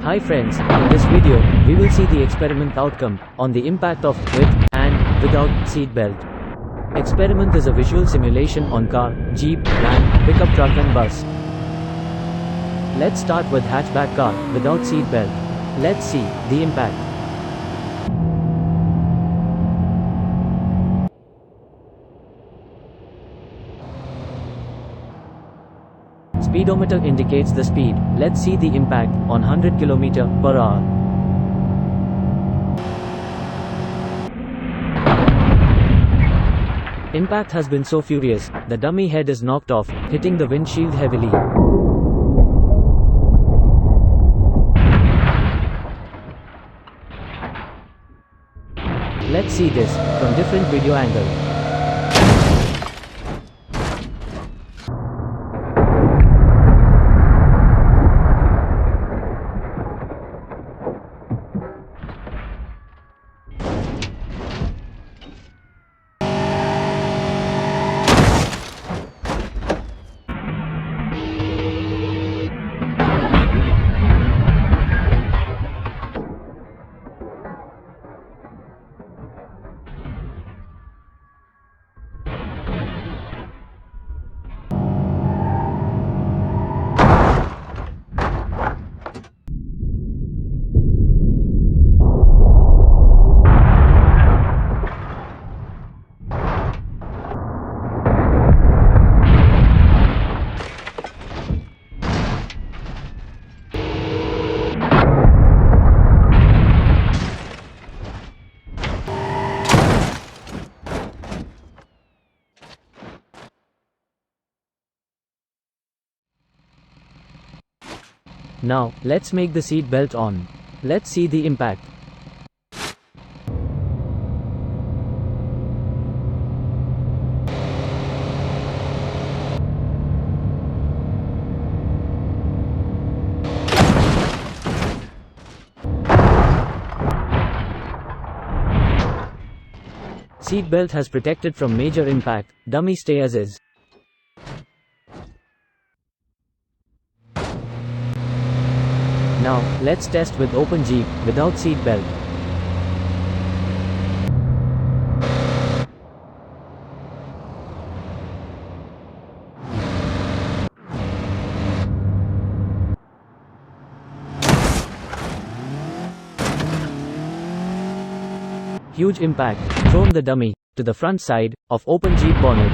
Hi friends, in this video, we will see the experiment outcome on the impact of with and without seatbelt. Experiment is a visual simulation on car, jeep, van, pickup truck and bus. Let's start with hatchback car without seatbelt. Let's see the impact. Speedometer indicates the speed. Let's see the impact on 100 km/h. Impact has been so furious, the dummy head is knocked off, hitting the windshield heavily. Let's see this from different video angle. Now, let's make the seat belt on. Let's see the impact. Seat belt has protected from major impact. Dummy stay as is. Now, let's test with open Jeep, without seat belt. Huge impact, thrown the dummy to the front side of open Jeep bonnet.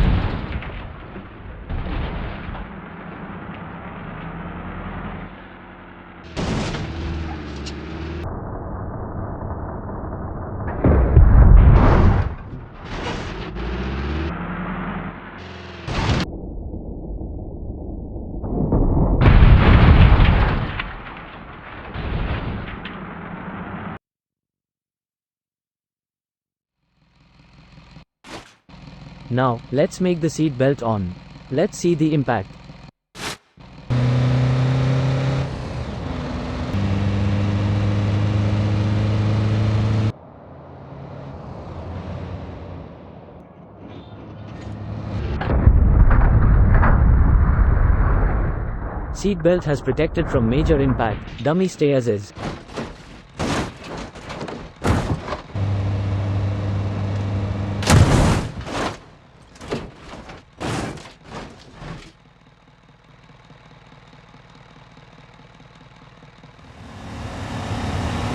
Now, let's make the seat belt on. Let's see the impact. Seat belt has protected from major impact. Dummy stay as is.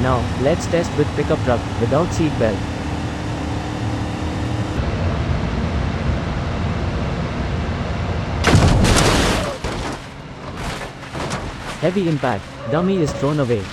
Now, let's test with pickup truck without seat belt. Heavy impact, dummy is thrown away.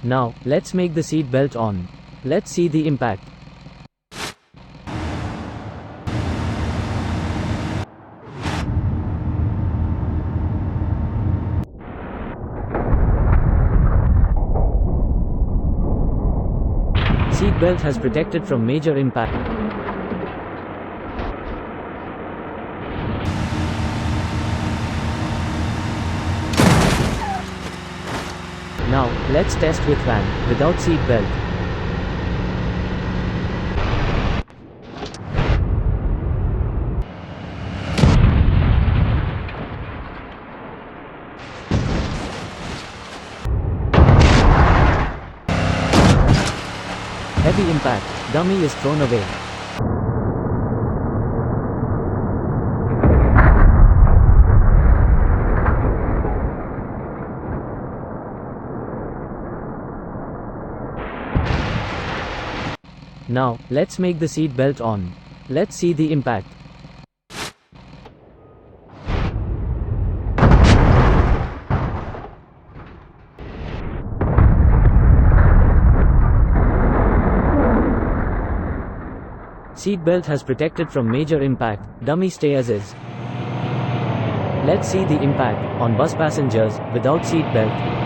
Now, let's make the seat belt on. Let's see the impact. Seatbelt has protected from major impact. Now, let's test with van, without seatbelt. Heavy impact, dummy is thrown away. Now, let's make the seat belt on. Let's see the impact. Seatbelt has protected from major impact, dummy stay as is. Let's see the impact on bus passengers without seatbelt.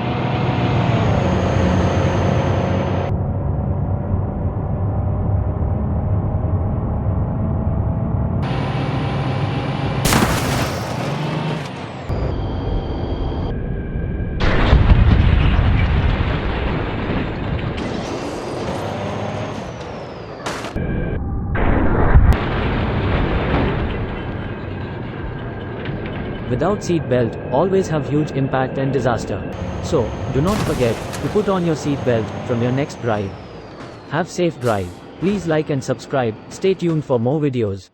Without seat belt, always have huge impact and disaster. So, do not forget to put on your seat belt from your next drive. Have safe drive. Please like and subscribe. Stay tuned for more videos.